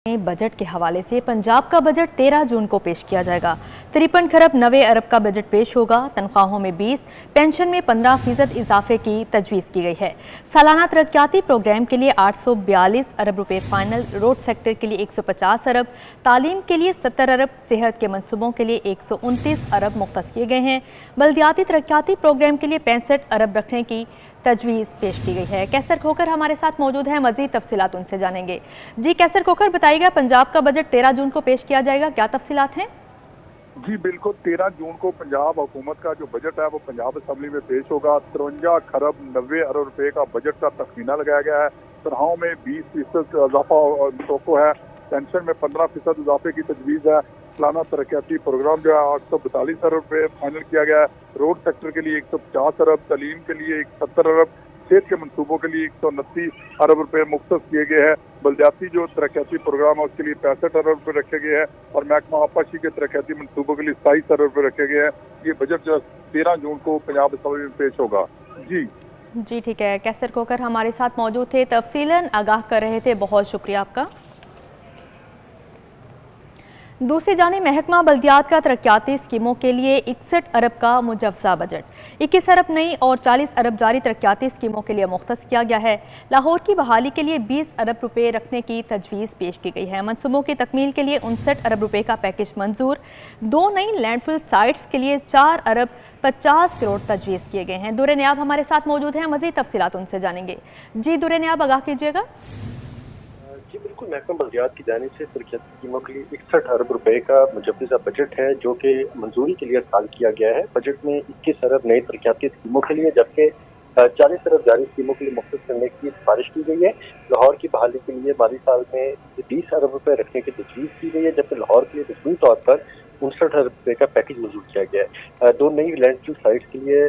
Budget के हवाले से पंजाब का बजट 13 जून को पेश किया जाएगा। 53 खरब 90 अरब का बजट पेश होगा। तनख्वाहों में 20, पेंशन में 15% इजाफे की तजवीज़ की गई है। सालाना तरक्याती प्रोग्राम के लिए 842 अरब रुपए फाइनल, रोड सेक्टर के लिए 150 अरब, तालीम के लिए 70 अरब, सेहत के मनसूबों के लिए 129 अरब मुख्तस किए गए हैं। बल्दियाती तरक्याती प्रोग्राम के लिए 65 अरब रखने की तजवीज़ पेश की गई है। कैसर खोकर हमारे साथ मौजूद हैं, मजीद तफसीलात उनसे जानेंगे। जी कैसर खोकर, बताइएगा पंजाब का बजट 13 जून को पेश किया जाएगा, क्या तफसीलात हैं? जी बिल्कुल, 13 जून को पंजाब हुकूमत का जो बजट है वो पंजाब असम्बली में पेश होगा। 53 खरब 90 अरब रुपए का बजट का तखमीना लगाया गया है। तनख्वाहों में 20% इजाफा तोको है। पेंशन में 15% इजाफे की तजवीज़ है। सालाना तरक्याती प्रोग्राम जो है 842 अरब रुपए फाइनल किया गया है। रोड सेक्टर के लिए 150 अरब, तालीम के लिए 70 अरब, सेहत के मनसूबों के लिए 129 अरब रुपए मुख्तस किए गए हैं। बल्दियाती जो तरक्याती प्रोग्राम है उसके लिए 65 अरब रुपए रखे गए हैं और महकमा आपाशी के तरक्याती मनसूबों के लिए 27 अरब रुपए रखे गए हैं। ये बजट जो 13 जून को पंजाब असम्बली में पेश होगा। जी ठीक है, कैसर खोकर हमारे साथ मौजूद थे, तफसीलन आगाह कर रहे थे, बहुत शुक्रिया आपका। दूसरी जानिब महकमा बल्दियात का तरक्याती स्कीमों के लिए 61 अरब का मुजव्जा बजट, 21 अरब नई और 40 अरब जारी तरक्याती स्कीमों के लिए मुख्तस किया गया है। लाहौर की बहाली के लिए 20 अरब रुपए रखने की तजवीज़ पेश की गई है। मनसूबों की तकमील के लिए 59 अरब रुपए का पैकेज मंजूर। 2 नई लैंडफिल साइट्स के लिए 4 अरब 50 करोड़ तजवीज़ किए गए हैं। दुर्रे नियाब हमारे साथ मौजूद हैं, मज़ीद तफसीलात उनसे जानेंगे। जी दुर्रे नियाब, आगाह कीजिएगा। जी बिल्कुल, महकमा बल्दियात की जानिब से तरक्याती स्कीमों के लिए 61 अरब रुपए का मुजव्वज़ा बजट है जो कि मंजूरी के लिए साल किया गया है। बजट में 21 अरब नई तरक्याती स्कीमों के लिए जबकि 40 अरब जारी स्कीमों के लिए मुख्तस करने की सिफारिश की गई है। लाहौर की बहाली के लिए माली साल में 20 अरब रुपए रखने की तजवीज़ की गई है, जबकि लाहौर के लिए रस्मी तौर पर 59 अरब रुपए का पैकेज मंजूर किया गया है। 2 नई लैंडफिल साइट्स के लिए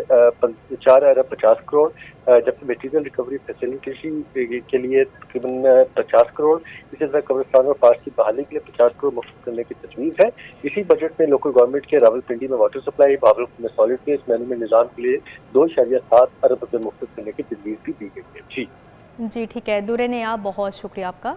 4 अरब 50 करोड़, जबकि मटीरियल रिकवरी फैसिलिटी के लिए तकरीबन 50 करोड़, इसी तरह कब्रिस्तान और पास की बहाली के लिए 50 करोड़ मुख्तस करने की तजवीज़ है। इसी बजट में लोकल गवर्नमेंट के रावलपिंडी में वाटर सप्लाई, भावलपुर में सॉलिड वेस्ट मैनेजमेंट निज़ाम के लिए 2.7 अरब रुपए मुख्तस करने की तजवीज़ भी दी गई है। जी ठीक है, दुर्रे ने आप बहुत शुक्रिया आपका।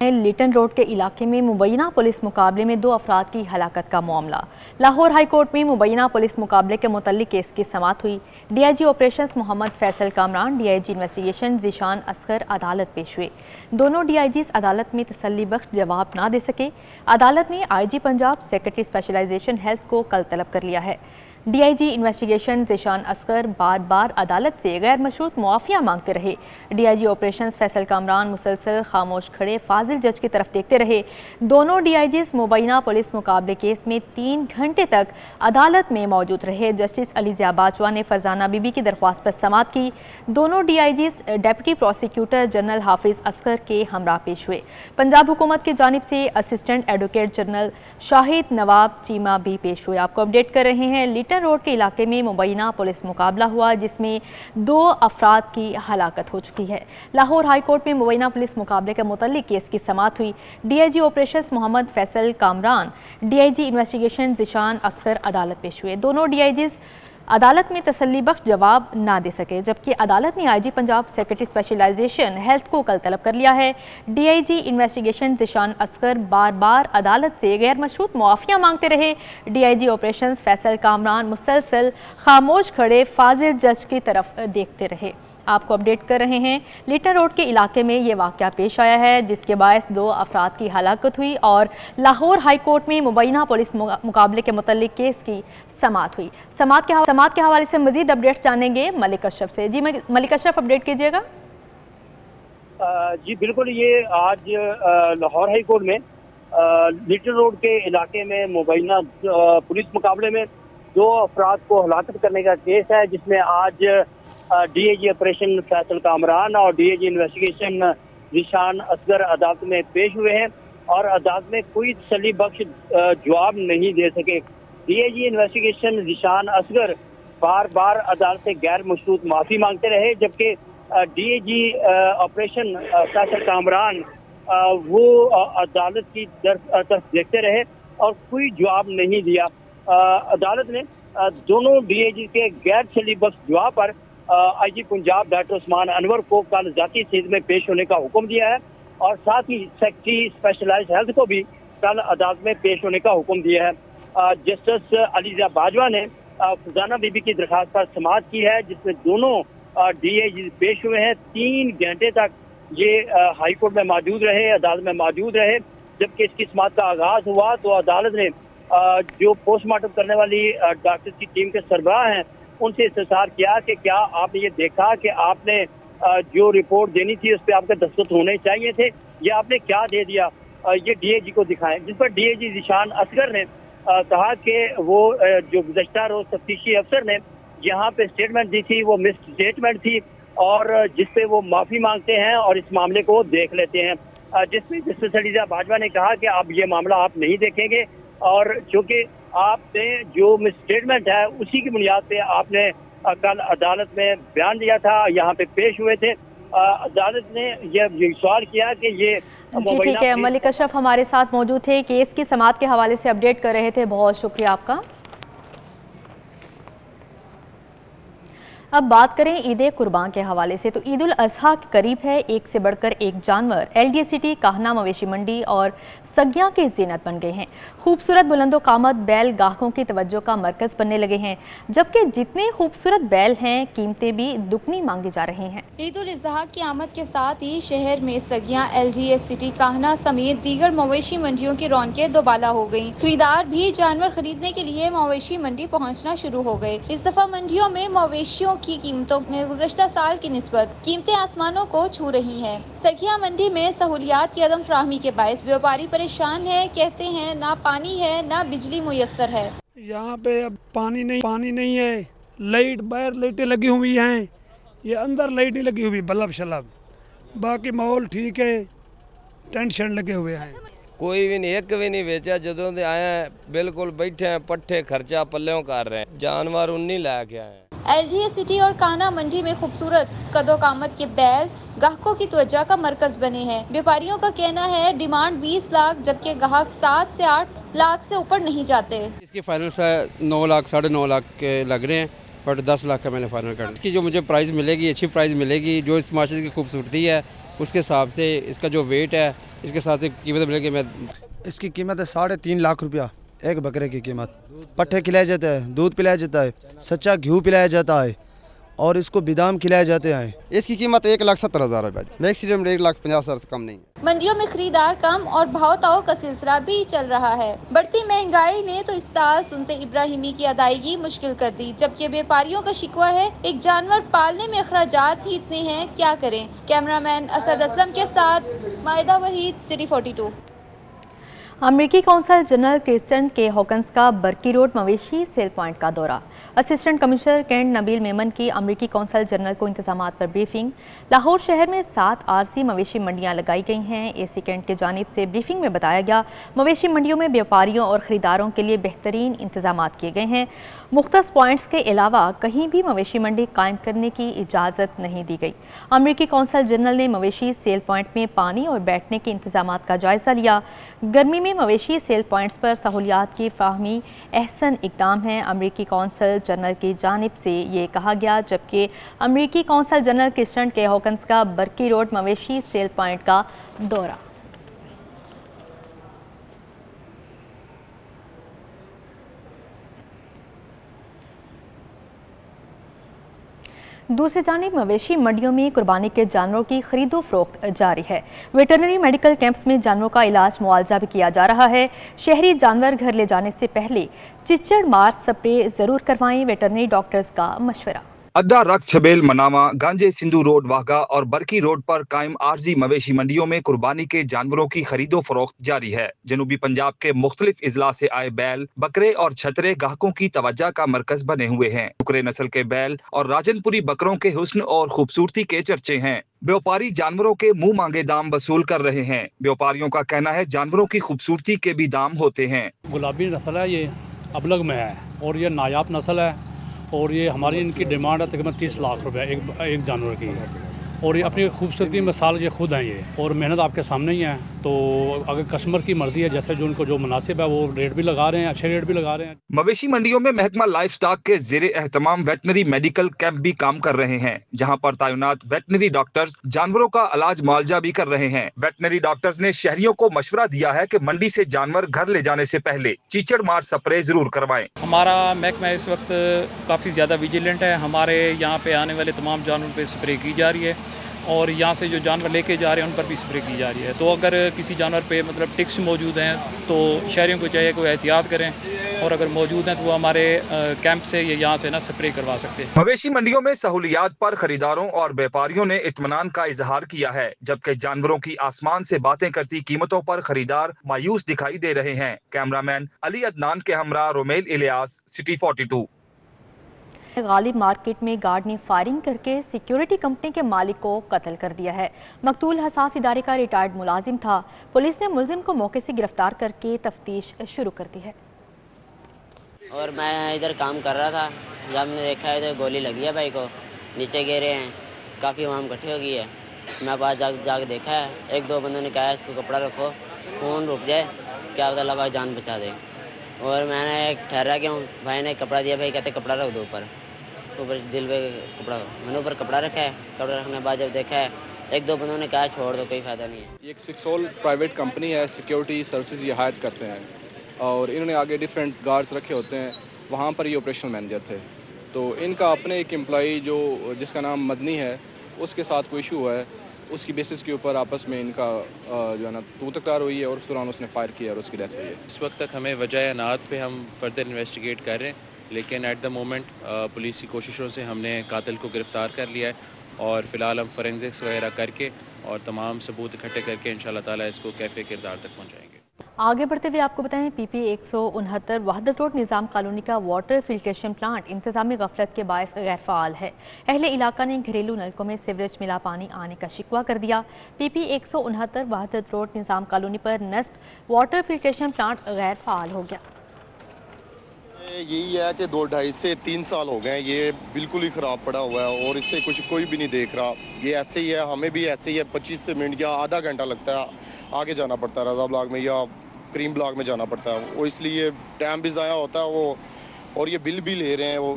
लिटन रोड के इलाके में मुबैना पुलिस मुकाबले में 2 अफराद की हलाकत का मामला। लाहौर हाई कोर्ट में मुबैना पुलिस मुकाबले के मुतल्लिक केस की समाअत हुई। DIG operations Mohammad Faisal Kamran, DIG investigation Zeeshan Asghar अदालत पेश हुए। दोनों डीआईजीज अदालत में तसल्ली बख्श जवाब ना दे सके। अदालत ने IG Punjab secretary specialization health को कल तलब कर लिया है। डीआईजी इन्वेस्टिगेशन ज़ीशान असगर बार बार अदालत से गैर मशरूत मुआफ़िया मांगते रहे। डीआईजी ऑपरेशंस फैसल कामरान मुसलसल खामोश खड़े फाजिल जज की तरफ देखते रहे। दोनों डीआईजीज मुबैना पुलिस मुकाबले केस में 3 घंटे तक अदालत में मौजूद रहे। जस्टिस अलीज़िया बाजवा ने फरजाना बीबी की दरख्वास्त पर समाअत की। दोनों डीआईजीज डेप्यूटी प्रोसिक्यूटर जनरल हाफिज असगर के हमरा पेश हुए। पंजाब हुकूमत की जानिब से असिस्टेंट एडवोकेट जनरल शाहिद नवाब चीमा भी पेश हुए। आपको अपडेट कर रहे हैं, लिटन रोड के इलाके में मुबैना पुलिस मुकाबला हुआ जिसमें 2 अफराद की हलाकत हो चुकी है। लाहौर हाई कोर्ट में मुबैना पुलिस मुकाबले के मुतल्लिक केस की समाअत हुई। DIG operations Mohammad Faisal Kamran, DIG investigation Zeeshan Asghar अदालत पेश हुए। दोनों डीआईजीज अदालत में तसल्ली बख्श जवाब ना दे सके, जबकि अदालत ने IG Punjab secretary specialization health को कल तलब कर लिया है। डीआईजी इन्वेस्टिगेशन ज़ीशान असगर बार बार अदालत से गैर मशरूत मुआफ़िया मांगते रहे। डीआईजी ऑपरेशंस फैसल कामरान मुसलसल खामोश खड़े फाजिल जज की तरफ देखते रहे। आपको अपडेट कर रहे हैं, लिटन रोड के इलाके में ये वाक़या पेश आया है जिसके बायस 2 अफराद की हलाकत हुई और लाहौर हाई कोर्ट में मुबैना पुलिस मुकाबले के मुतल्लिक केस की समाअत हुई। समाअत के हवाले से मजीद अपडेट्स जानेंगे मलिक अशरफ से। जी मलिक अशरफ, अपडेट कीजिएगा। जी बिल्कुल, ये आज लाहौर हाई कोर्ट में लिटन रोड के इलाके में मुबैना पुलिस मुकाबले में 2 अफराद को हलाकत करने का केस है, जिसमें आज डीआईजी ऑपरेशन फैसल कामरान और डीआईजी इन्वेस्टिगेशन ज़ीशान असगर अदालत में पेश हुए हैं और अदालत में कोई तसल्ली बख्श जवाब नहीं दे सके। डीआईजी इन्वेस्टिगेशन ज़ीशान असगर बार बार अदालत से गैर मशरूत माफ़ी मांगते रहे, जबकि डीआईजी ऑपरेशन फैसल कामरान वो अदालत की तरफ देखते रहे और कोई जवाब नहीं दिया। अदालत ने दोनों डीआईजी के गैर तसल्ली बख्श जवाब पर IG पंजाब डॉक्टर उस्मान अनवर को कल जाती सीध में पेश होने का हुक्म दिया है और साथ ही सेक्रेटरी स्पेशलाइज्ड हेल्थ को भी कल अदालत में पेश होने का हुक्म दिया है। जस्टिस अलीजा बाजवा ने फरजाना बीबी की दरखास्त पर समाअत की है, जिसमें दोनों DIG पेश हुए हैं। 3 घंटे तक ये हाई कोर्ट में मौजूद रहे, अदालत में मौजूद रहे। जबकि इसकी समाअत का आगाज हुआ तो अदालत ने जो पोस्टमार्टम करने वाली डॉक्टर की टीम के सरबराह हैं उनसे इस्तफसार किया कि क्या आपने ये देखा कि आपने जो रिपोर्ट देनी थी उस पर आपके दस्तखत होने चाहिए थे, या आपने क्या दे दिया, ये DIG को दिखाएं। जिस पर DIG ज़ीशान असगर ने कहा कि वो जो गुज़श्ता रोज तफ्तीशी अफसर ने यहाँ पे स्टेटमेंट दी थी वो मिस स्टेटमेंट थी और जिस पे वो माफ़ी मांगते हैं और इस मामले को देख लेते हैं। जिसमें जस्टिस अलीजा बाजवा ने कहा कि अब ये मामला आप नहीं देखेंगे और चूँकि आपने जो मिस स्टेटमेंट है उसी की बुनियाद पे आपने कल अदालत में बयान दिया था, यहाँ पे पेश हुए थे। अदालत ने ये सवाल किया कि ये जी ठीक है, मलिक अशरफ हमारे साथ मौजूद थे, केस की समाअत के हवाले से अपडेट कर रहे थे, बहुत शुक्रिया आपका। अब बात करें ईद कुर्बान के हवाले से, तो ईद उल अजहा के करीब है, एक से बढ़कर एक जानवर LDA सिटी काहना मवेशी मंडी और सगिया की जीनत बन गए हैं। खूबसूरत बुलंदो कामत बैल गाहकों की तवज्जो का मरकज बनने लगे हैं, जबकि जितने खूबसूरत बैल हैं कीमतें भी दुगनी मांगी जा रही हैं। ईद उल अजहा की आमद के साथ ही शहर में सगिया LDA सिटी काहना समेत दीगर मवेशी मंडियों की रौनकें दोबाला हो गयी। खरीदार भी जानवर खरीदने के लिए मवेशी मंडी पहुँचना शुरू हो गए। इस दफा मंडियों में मवेशियों की कीमतों में गुज़श्ता साल की निस्बत कीमतें आसमानों को छू रही हैं। सगिया मंडी में सहूलियात की अदम फ्राहमी के बायस व्यापारी परेशान है, कहते हैं ना पानी है ना बिजली मुयस्सर है। यहाँ पे अब पानी नहीं है, लाइट बाहर लाइटें लगी हुई हैं, ये अंदर लाइट नहीं लगी हुई बल्ब शलब, बाकी माहौल ठीक है, टेंट शेंट लगे हुए हैं। कोई भी नहीं, एक भी नहीं बेचा, जदों से आए हैं बिल्कुल बैठे हैं, पट्ठे खर्चा पल्लों कर रहे हैं, जानवर उन्हीं ला के आए हैं। LDA सिटी और काना मंडी में खूबसूरत कदो कामत के बैल गाहकों की तवज्जो का मरकज बने हैं। व्यापारियों का कहना है डिमांड 20 लाख, जबकि ग्राहक 7 से 8 लाख से ऊपर नहीं जाते। इसकी फाइनल 9 लाख 9.5 लाख के लग रहे हैं, बट 10 लाख का मैंने फाइनल कर। इसकी जो मुझे प्राइस मिलेगी अच्छी प्राइस मिलेगी, जो इस माशरे की खूबसूरती है उसके हिसाब से, इसका जो वेट है इसके हिसाब से कीमत मिलेगी। मैं इसकी कीमत है 3.5 लाख रुपया एक बकरे की कीमत। पट्ठे खिलाया जाता है, दूध पिलाया जाता है, सच्चा घी पिलाया जाता है और इसको बादाम खिलाए जाते हैं। इसकी कीमत 1,70,000 रुपये, मैक्सिमम 1,50,000 से कम नहीं है। मंडियों में खरीदार कम और भाव ताव का सिलसिला भी चल रहा है। बढ़ती महंगाई ने तो इस साल सुनते इब्राहिमी की अदायगी मुश्किल कर दी, जबकि व्यापारियों का शिकवा है एक जानवर पालने में अखराजात ही इतने हैं, क्या करें। कैमरामैन असद असलम के साथ मायदा वहीद, सिटी 42। अमेरिकी consul general Kristen K Hawkins का बर्की रोड मवेशी सेल पॉइंट का दौरा। Assistant commissioner cantt Nabeel Memon की अमेरिकी कौंसल जनरल को इंतजामात पर ब्रीफिंग। लाहौर शहर में 7 आरसी मवेशी मंडियां लगाई गई हैं। AC कैंट की जानिब से ब्रीफिंग में बताया गया मवेशी मंडियों में व्यापारियों और ख़रीदारों के लिए बेहतरीन इंतजामात किए गए हैं। मुख्तलिफ पॉइंट्स के अलावा कहीं भी मवेशी मंडी कायम करने की इजाज़त नहीं दी गई। अमेरिकी कौंसल जनरल ने मवेशी सेल पॉइंट में पानी और बैठने के इंतजामात का जायज़ा लिया। गर्मी में मवेशी सेल पॉइंट्स पर सहूलियात की फ्राहमी अहसन इकदाम है, अमेरिकी कौंसल जनरल की जानिब से ये कहा गया। जबकि अमेरिकी consul general Kristen K Hawkins का बर्की रोड मवेशी सेल पॉइंट का दौरा। दूसरी जानिब मवेशी मंडियों में कुर्बानी के जानवरों की खरीदो फरोख्त जारी है। वेटरनरी मेडिकल कैंप्स में जानवरों का इलाज मुआवजा भी किया जा रहा है। शहरी जानवर घर ले जाने से पहले चिच्चड़ मार स्प्रे जरूर करवाएं, वेटरनरी डॉक्टर्स का मशवरा। अड्डा रख छबेल मनावा गांजे सिंधु रोड वाघा और बरकी रोड पर कायम आरजी मवेशी मंडियों में कुर्बानी के जानवरों की खरीदो फरोख्त जारी है। जनूबी पंजाब के मुख्तलिफ इजला से आए बैल, बकरे और छतरे गाहकों की तवज्जो का मरकज बने हुए हैं। टुकरे नस्ल के बैल और राजनपुरी बकरों के हुस्न और खूबसूरती के चर्चे हैं। व्यापारी जानवरों के मुंह मांगे दाम वसूल कर रहे हैं। व्यापारियों का कहना है जानवरों की खूबसूरती के भी दाम होते हैं। गुलाबी नस्ल है, ये अबलग में है और ये नायाब नस्ल है और ये हमारी इनकी डिमांड है तकरीबन 30 लाख रुपए एक जानवर की है और ये अपनी खूबसूरती मिसाल ये खुद हैं ये, और मेहनत आपके सामने ही है। तो अगर कस्टमर की मर्जी है, जैसे जो उनको जो मुनासिब है वो रेट भी लगा रहे हैं, अच्छे रेट भी लगा रहे हैं। मवेशी मंडियों में महकमा लाइफ स्टॉक के ज़ेरे एहतमाम वेटनरी मेडिकल कैंप भी काम कर रहे हैं, जहां पर तैनात वेटनरी डॉक्टर्स जानवरों का इलाज मुआवजा भी कर रहे हैं। वेटनरी डॉक्टर्स ने शहरियों को मशवरा दिया है कि मंडी से जानवर घर ले जाने से पहले चीचड़ मार स्प्रे जरूर करवाएं। हमारा महकमा इस वक्त काफ़ी ज़्यादा विजिलेंट है। हमारे यहाँ पे आने वाले तमाम जानवरों पे स्प्रे की जा रही है और यहाँ से जो जानवर लेके जा रहे हैं उन पर भी स्प्रे की जा रही है। तो अगर किसी जानवर पे मतलब टिक्स मौजूद हैं तो शहरियों को चाहिए कोई एहतियात करें, और अगर मौजूद हैं तो वो हमारे कैंप से या यहाँ से ना स्प्रे करवा सकते हैं। मवेशी मंडियों में सहूलियात पर खरीदारों और व्यापारियों ने इत्मीनान का इजहार किया है, जबकि जानवरों की आसमान से बातें करती कीमतों पर खरीदार मायूस दिखाई दे रहे हैं। कैमरामैन अली अदनान के हमरा रोमेल इलियास, सिटी 42। गालिब मार्केट में गार्ड ने फायरिंग करके सिक्योरिटी कंपनी के मालिक को कत्ल कर दिया है। मकतूल हसास इदारे का रिटायर्ड मुलाजिम था। पुलिस ने मुलजिम को मौके से गिरफ्तार करके तफ्तीश शुरू कर दी है। और मैं इधर काम कर रहा था, जब हमने देखा है तो गोली लगी है भाई को, नीचे गिरे हैं, काफ़ी वहाँ इकट्ठी हो गई है। मैं पास जाके देखा है, एक दो बंदों ने कहा इसको कपड़ा रखो, फ़ोन रुक जाए, क्या पता लगा जान बचा दे। और मैंने ठहरा क्यों, भाई ने कपड़ा दिया, भाई कहते कपड़ा रख दो ऊपर दिल पे कपड़ा, मैंने ऊपर कपड़ा रखा है। कपड़ा रखने के बाद जब देखा है एक दो बंदों ने कहा छोड़ दो, कोई फ़ायदा नहीं है। ये एक सिक्सोल प्राइवेट कंपनी है, सिक्योरिटी सर्विसेज ये हायर करते हैं और इन्होंने आगे डिफरेंट गार्ड्स रखे होते हैं, वहाँ पर ये ऑपरेशनल मैनेजर थे। तो इनका अपने एक एम्प्लॉई जिसका नाम मदनी है, उसके साथ कोई इशू हुआ है, उसकी बेसिस के ऊपर आपस में इनका जो है ना तू तकरार हुई है और उस दौरान उसने फायर किया और उसकी डेथ हुई है। इस वक्त तक हमें वजह अनात पे हम फर्दर इन्वेस्टिगेट कर रहे हैं, लेकिन एट द मोमेंट पुलिस की कोशिशों से हमने कातिल को गिरफ़्तार कर लिया है और फ़िलहाल हम फोरेंसिक्स वगैरह करके और तमाम सबूत इकट्ठे करके इंशाल्लाह ताला इसको कैफ़े किरदार तक पहुँचाएँगे। आगे बढ़ते हुए आपको बताएं, PP 169 वहदत रोड निज़ाम कॉलोनी का वाटर फिल्ट्रेशन प्लांट इंतजामी गफलत के बायस गैर फ़ाल है। अहले इलाका ने घरेलू नलकों में सीवरेज मिला पानी आने का शिकवा कर दिया। PP 169 वहदत रोड निज़ाम कॉलोनी पर नस्ब वाटर फिल्ट्रेशन प्लांट गैर फ़ाल हो गया। यही है कि 2-2.5 से 3 साल हो गए, ये बिल्कुल ही ख़राब पड़ा हुआ है और इससे कुछ कोई भी नहीं देख रहा। ये ऐसे ही है, हमें भी ऐसे ही है, 25 मिनट या आधा घंटा लगता है, आगे जाना पड़ता है रज़ा ब्लॉक में या क्रीम ब्लॉक में जाना पड़ता है। वो इसलिए टाइम भी ज़ाया होता है वो, और ये बिल भी ले रहे हैं वो,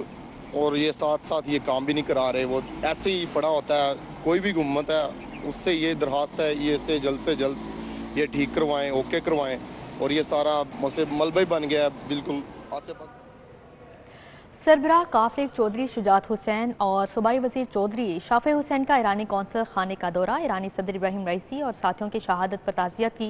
और ये साथ साथ ये काम भी नहीं करा रहे। वो ऐसे ही पड़ा होता है। कोई भी हुकूमत है उससे ये दरख्वास्त है, ये से जल्द ये ठीक करवाएँ, ओके करवाएँ। और ये सारा मलबा ही बन गया है बिल्कुल आसे पास। सरबराह काफिल चौधरी शुजात हुसैन और सूबाई वजीर चौधरी शाफे हुसैन का ईरानी कौंसल खाने का दौरा। ईरानी सदर इब्राहिम रईसी और साथियों की शहादत पर ताज़ियत की।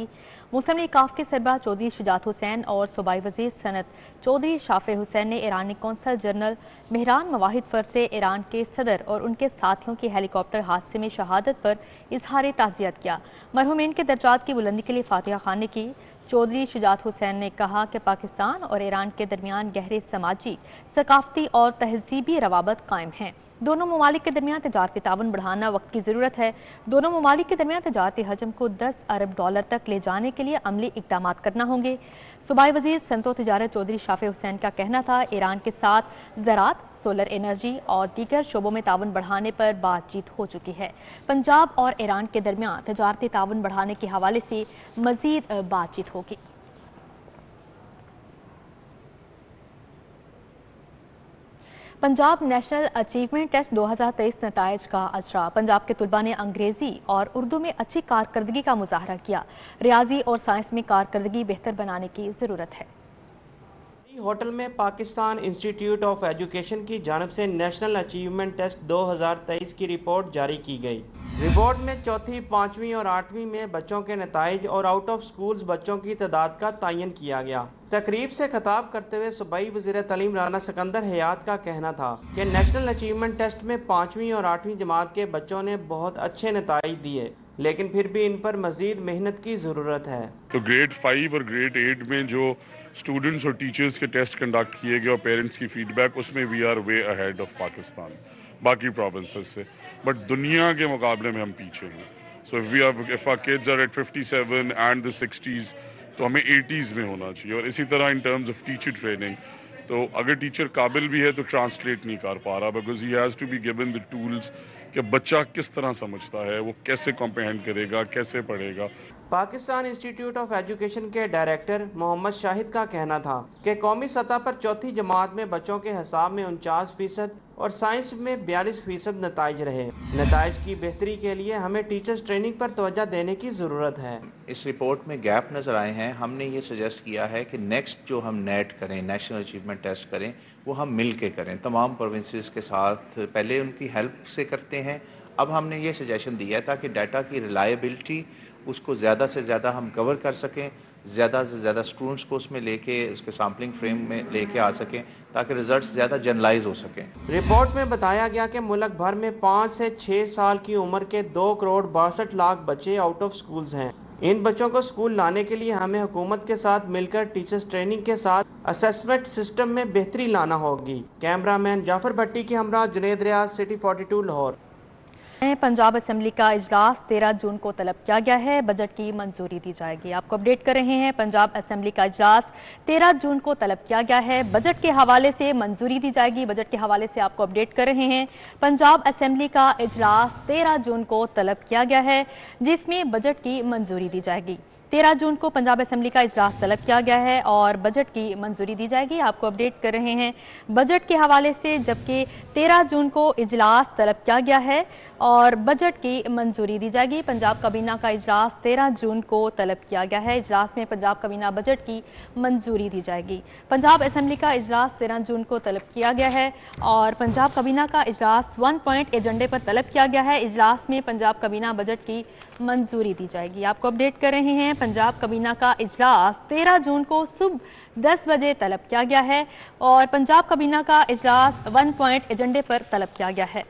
मुस्लिम लीग काफ के सरबराह चौधरी शुजात हुसैन और सूबाई वजीर सनत चौधरी शाफे हुसैन ने ईरानी कौंसल जनरल मेहरान मवाहिद फर से ईरान के सदर और उनके साथियों की हेलीकॉप्टर हादसे में शहादत पर इजहार ताज़ियत किया। मरहूमीन के दर्जात की बुलंदी के लिए फातिहा खाने की। चौधरी शुजात हुसैन ने कहा कि पाकिस्तान और ईरान के दरमियान गहरे समाजी, सकाफती और तहजीबी रवाबत कायम हैं। दोनों ममालिक के दरमियान तजारती ताउन बढ़ाना वक्त की ज़रूरत है। दोनों ममालिक के दरमियान तजारती हजम को 10 अरब डॉलर तक ले जाने के लिए अमली इक़दाम करना होंगे। सूबाई वजीर सनत व तिजारत चौधरी शाफे हुसैन का कहना था, ईरान के साथ ज़राअत, सोलर एनर्जी और दीगर शोबों में ताउन बढ़ाने पर बातचीत हो चुकी है। पंजाब और ईरान के दरमियान तजारती ताउन बढ़ाने के हवाले से मज़ीद बातचीत होगी। पंजाब नेशनल अचीवमेंट टेस्ट 2023 नताइज का अजरा। पंजाब के तुलबा ने अंग्रेजी और उर्दू में अच्छी कारकर्दगी का मुजाहरा किया। रियाजी और साइंस में कारकर्दगी बेहतर बनाने की ज़रूरत है। होटल में पाकिस्तान इंस्टीट्यूट ऑफ एजुकेशन की जानिब से नेशनल अचीवमेंट टेस्ट 2023 की रिपोर्ट जारी की गई। रिपोर्ट में चौथी, 5वीं और 8वीं में बच्चों के नताइज और आउट ऑफ स्कूल्स बच्चों की तादाद का तयन किया गया। तकरीब से खिताब करते हुए सूबाई वज़ीर तालीम राना सिकंदर हयात का कहना था कि नेशनल अचीवमेंट टेस्ट में 5वीं और 8वीं जमात के बच्चों ने बहुत अच्छे नताइज दिए, लेकिन फिर भी इन पर मजीद मेहनत की ज़रूरत है। तो ग्रेड 5 और ग्रेड 8 में जो स्टूडेंट्स और टीचर्स के टेस्ट कंडक्ट किए गए और पेरेंट्स की फीडबैक, उसमें we are way ahead of Pakistan बाकी प्रोविंसेस से, बट दुनिया के मुकाबले में हम पीछे हैं। So if our kids are at 57 and the 60s, तो हमें 80s में होना चाहिए। और इसी तरह in terms of teacher training, तो अगर टीचर काबिल भी है तो ट्रांसलेट नहीं कर पा रहा, because he has to be given the tools کہ بچہ کس طرح سمجھتا ہے, وہ کیسے کمپریہینڈ کرے گا, کیسے پڑھے گا. پاکستان انسٹیٹیوٹ آف ایجوکیشن کے ڈائریکٹر محمد شاہد کا کہنا تھا کہ قومی سطح پر چوتھی جماعت میں بچوں کے حساب میں 49% اور سائنس میں 42% نتائج رہے. نتائج کی بہتری کے لیے ہمیں ٹیچرز ٹریننگ پر توجہ دینے کی ضرورت ہے. اس رپورٹ میں گیپ نظر آئے ہیں. ہم نے یہ سجیسٹ کیا ہے کہ نیکسٹ جو ہم نیٹ کریں, نیشنل اچیومنٹ ٹیسٹ کریں, وہ ہم مل کے کریں, تمام پروونسز کے ساتھ. پہلے ان کی ہیلپ سے کرتے ہیں, اب ہم نے یہ سجیشن دیا ہے تاکہ ڈیٹا کی ریلائبلٹی اس کو زیادہ سے زیادہ ہم کور کر سکیں, زیادہ سے زیادہ سٹوڈنٹس کو اس میں لے کے اس کے سیمپلنگ فریم میں لے کے آ سکیں تاکہ ریزلٹس زیادہ جنرلائز ہو سکیں. رپورٹ میں بتایا گیا کہ ملک بھر میں 5 سے 6 سال کی عمر کے 2 کروڑ 62 لاکھ بچے آؤٹ آف سکولز ہیں. ان بچوں کو سکول لانے کے لیے ہمیں حکومت کے ساتھ مل کر ٹیچرز ٹریننگ کے ساتھ اسیسمنٹ سسٹم میں بہتری لانا ہوگی. کیمرہ مین جعفر بھٹی کے ہمراہ جنید ریاض, سٹی 42 لاہور. پنجاب اسمبلی کا اجلاس 13 جون کو طلب کیا گیا ہے, بجٹ کی منظوری دی جائے گی. آپ کو اپڈیٹ کر رہے ہیں, پنجاب اسمبلی کا اجلاس 13 جون کو طلب کیا گیا ہے, بجٹ کے حوالے سے منظوری دی جائے گی. بجٹ کے حوالے سے آپ کو اپڈیٹ کر رہے ہیں, پنجاب اسمبلی کا اجلاس 13 جون کو طلب کیا گیا ہے جس میں بجٹ کی منظوری دی جائے گی. 13 جون کو پنجاب اسمبلی کا اجلاس طلب کیا گیا ہے اور بجٹ کی منظوری دی جائے گی. آپ کو اپڈیٹ کر رہے ہیں بجٹ کے حوالے سے, جبکہ 13 جون کو اجلاس طلب کیا گیا ہے اور بجٹ کی منظوری دی جائے گی. پنجاب کابینہ کا اجلاس 13 جون کو طلب کیا گیا ہے, اجلاس میں پنجاب کابینہ بجٹ کی منظوری دی جائے گی. پنجاب اسمبلی کا اجلاس 13 جون کو طلب کیا گیا ہے اور پنجاب کابینہ کا اجلاس 1 پوائنٹ ایجنڈے پر طلب کیا گیا ہے. اجلاس میں پنجاب کابینہ بجٹ کی منظوری دی جائے گی. آپ کو اپڈیٹ کر رہے ہیں, پنجاب کابینہ کا اجلاس 13 جون کو صبح 10 بجے طلب کیا گیا ہے اور پنجاب کابینہ کا اجلاس 1 پوائنٹ ایجنڈے پر طلب کیا گیا ہے.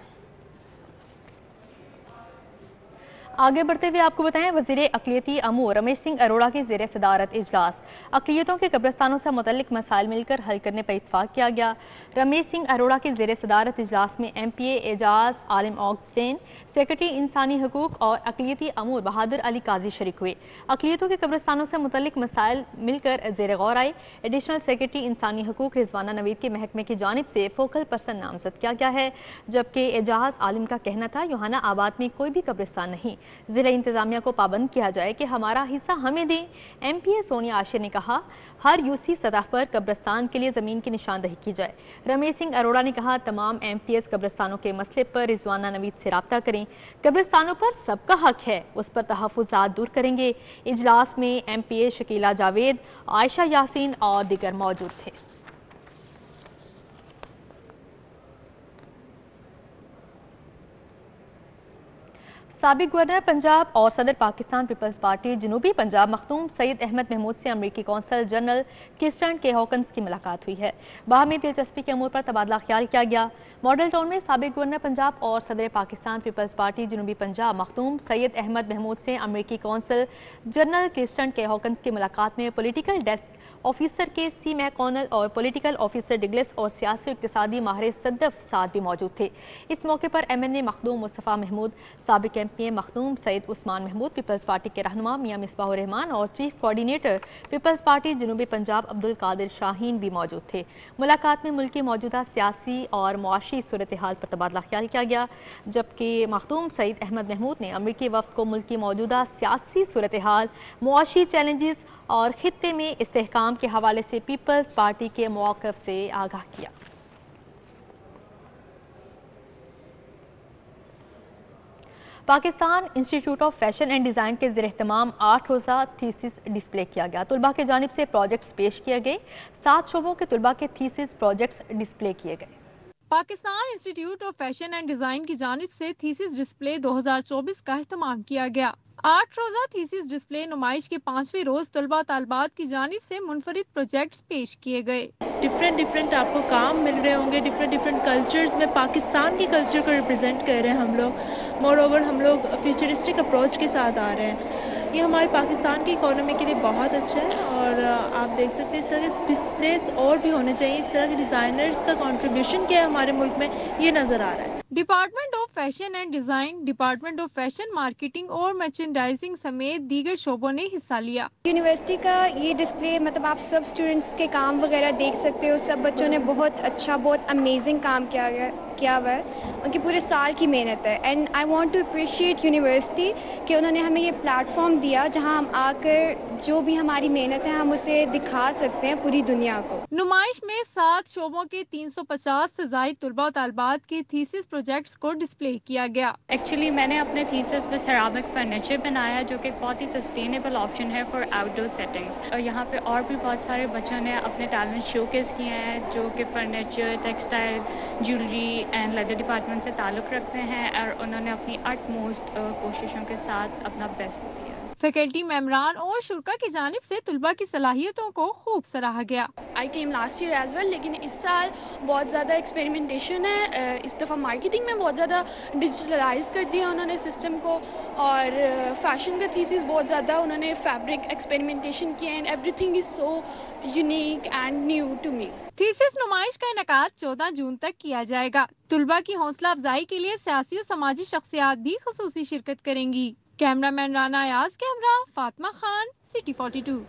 آگے بڑھتے ہوئے آپ کو بتائیں, وزیر اقلیتی امور رمیش سنگھ اروڑا کی زیر صدارت اجلاس. اقلیتوں کے قبرستانوں سے متعلق مسائل مل کر حل کرنے پر اتفاق کیا گیا. رمیش سنگھ اروڑا کی زیر صدارت اجلاس میں ایم پی اے اعجاز عالم آگسٹین, سیکرٹری انسانی حقوق اور اقلیتی امور بہادر علی قاضی شریک ہوئے. اقلیتوں کے قبرستانوں سے متعلق مسائل مل کر زیر غور آئے. ایڈیشنل سیکرٹری انسانی حقوق رضوانہ نوید کے محکمے کی جانب سے فوکل پرسن نامزد کیا گیا ہے, جبکہ اعجاز عالم کا کہنا تھا یوحنا آباد میں کوئی بھی قبرستان نہیں, ضلع انتظامیہ کو پابند کیا جائے کہ ہمارا حصہ ہمیں دیں. ایم پی اے سونیا عاشر نے کہا ہر یو سی سطح پر قبرستان کے لیے زمین کی نشاندہی کی جائے. رمیش سنگھ اروڑا نے کہا تمام ایم پی ایس قبرستانوں کے مسئلے پر رضوانہ نوید سے رابطہ کریں, قبرستانوں پر سب کا حق ہے, اس پر تحفظات دور کریں گے. اجلاس میں ایم پی اے شکیلہ جاوید, عائشہ یاسین اور دیگر موجود تھے. سابق گورنر پنجاب اور صدر پاکستان پیپلز پارٹی جنوبی پنجاب مختوم سید احمد محمود سے امریکی قونصل جنرل کرسٹن کے ہاکنز کی ملاقات ہوئی ہے. باہمی دلچسپی کے امور پر تبادلہ خیال کیا گیا. ماڈل ٹاؤن میں سابق گورنر پنجاب اور صدر پاکستان پیپلز پارٹی جنوبی پنجاب مختوم سید احمد محمود سے امریکی قونصل جنرل کرسٹن کے ہاکنز کی ملاقات میں پولیٹیکل ڈیسک آفیسر کے سی میک کونل اور پولیٹیکل آفیسر ڈگلس اور سیاسی اقتصادی ماہر صدف سعد بھی موجود تھے. اس موقع پر ایم این اے مخدوم مصطفیٰ محمود, سابق ایم پی اے مخدوم سید عثمان محمود, پیپلز پارٹی کے رہنما میاں مصباح الرحمان اور چیف کوارڈینیٹر پیپلز پارٹی جنوبی پنجاب عبدالقادر شاہین بھی موجود تھے. ملاقات میں ملک کی موجودہ سیاسی اور معاشی صورتحال پر تبادلہ خیال کیا گیا, جبکہ مخدوم سید احمد محمود نے امریکی وفد کو ملک کی موجودہ سیاسی صورتحال, معاشی چیلنجز اور خطے میں استحکام کے حوالے سے پیپلز پارٹی کے موقف سے آگاہ کیا. Pakistan institute of fashion and design کے زیر اہتمام 8 روزہ تھیسس ڈسپلے کیا گیا. طلباء کی جانب سے پروجیکٹس پیش کیے گئے. 7 شعبوں کے طلباء کے تھیسس پروجیکٹس ڈسپلے کیے گئے. Pakistan institute of fashion and design کی جانب سے تھیسس ڈسپلے 2024 کا اہتمام کیا گیا. 8 روزہ تھیسس ڈسپلے نمائش کے 5ویں روز طلباء طالبات کی جانب سے منفرد پروجیکٹس پیش کیے گئے. ڈفرینٹ آپ کو کام مل رہے ہوں گے, ڈفرینٹ کلچرز میں پاکستان کے کلچر کو ریپرزینٹ کر رہے ہیں ہم لوگ. مور اوور ہم لوگ فیوچرسٹک اپروچ کے ساتھ آ رہے ہیں. یہ ہمارے پاکستان کی اکانومی کے لیے بہت اچھا ہے اور آپ دیکھ سکتے ہیں اس طرح کے ڈسپلیز اور بھی ہونے چاہیے. اس طرح کے ڈیزائنرز کا کنٹریبیوشن کیا ہے ہمارے ملک میں, یہ نظر آ رہا ہے. Department of fashion and design, department of fashion marketing اور مرچنڈائزنگ سمیت دیگر شعبوں نے حصہ لیا. یونیورسٹی کا یہ ڈسپلے مطلب آپ سب اسٹوڈنٹس کے کام وغیرہ دیکھ سکتے ہو. سب بچوں نے بہت اچھا, بہت امیزنگ کام کیا گیا. کیا ہوا ہے ان کی پورے سال کی محنت ہے. And I want to appreciate university کہ انہوں نے ہمیں یہ پلیٹ فارم دیا جہاں ہم آ کر جو بھی ہماری محنت ہے ہم اسے دکھا سکتے ہیں پوری دنیا کو. نمائش میں 7 شعبوں کے 350 سے زائد طلباء و طالبات کے تھیسس پروجیکٹس کو ڈسپلے کیا گیا. ایکچولی میں نے اپنے تھیسس میں سیرامک فرنیچر بنایا جو کہ بہت ہی سسٹینیبل آپشن ہے فار آؤٹ ڈور سیٹنگس. اور یہاں پہ اور بھی بہت سارے بچوں نے اپنے ٹیلنٹ شو کیس کیے ہیں جو کہ furniture, textile, jewellery and leather department سے تعلق رکھتے ہیں اور انہوں نے اپنی اٹ موسٹ کوششوں کے ساتھ اپنا بیسٹ دیا. فیکلٹی ممبران اور شرکا کی جانب سے طلباء کی صلاحیتوں کو خوب سراہا گیا. I came last year as well, لیکن اس سال بہت زیادہ ایکسپیریمنٹیشن ہے. اس دفعہ مارکیٹنگ میں بہت زیادہ ڈیجیٹلائز کر دیا انہوں نے سسٹم کو، اور فیشن کا تھیسس بہت زیادہ انہوں نے فیبرک ایکسپیریمنٹیشن کیا and everything is so unique and new to me. Thesis نمائش کا انعقاد 14 جون تک کیا جائے گا. طلباء کی حوصلہ افزائی کے لیے سیاسی اور سماجی شخصیات بھی خصوصی شرکت کریں گی. کیمرہ مین رانا ایاز کے ہمراہ فاطمہ خان، سٹی 42.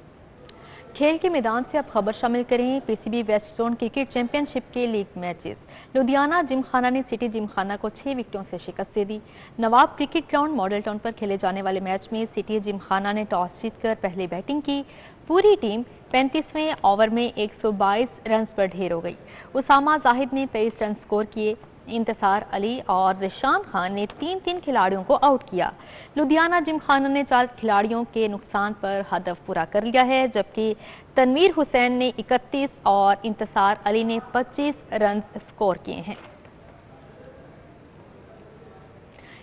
کھیل کے میدان سے اب خبر شامل کریں P C B west zone cricket championship کے لیگ میچز. لدھیانہ جم خانہ نے سٹی جم خانہ کو 6 وکٹوں سے شکست دے دی. نواب کرکٹ گراؤنڈ ماڈل ٹاؤن پر کھیلے جانے والے میچ میں سٹی جم خانہ نے ٹاس جیت کر پہلے بیٹنگ کی. پوری ٹیم 35ویں اوور میں 122 رنز پر ڈھیر ہو گئی. اسامہ زاہد نے 23 رن سکور کیے. انتصار علی اور ذیشان خان نے 3 کھلاڑیوں کو آؤٹ کیا. لدھیانہ جم خانہ نے 4 کھلاڑیوں کے نقصان پر ہدف پورا کر لیا ہے، جبکہ تنویر حسین نے 31 اور انتصار علی نے 25 رنز سکور کیے ہیں.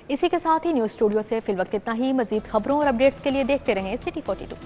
اسی کے ساتھ ہی نیوز اسٹوڈیو سے فی الوقت اتنا ہی. مزید خبروں اور اپڈیٹس کے لیے دیکھتے رہیں سٹی 42.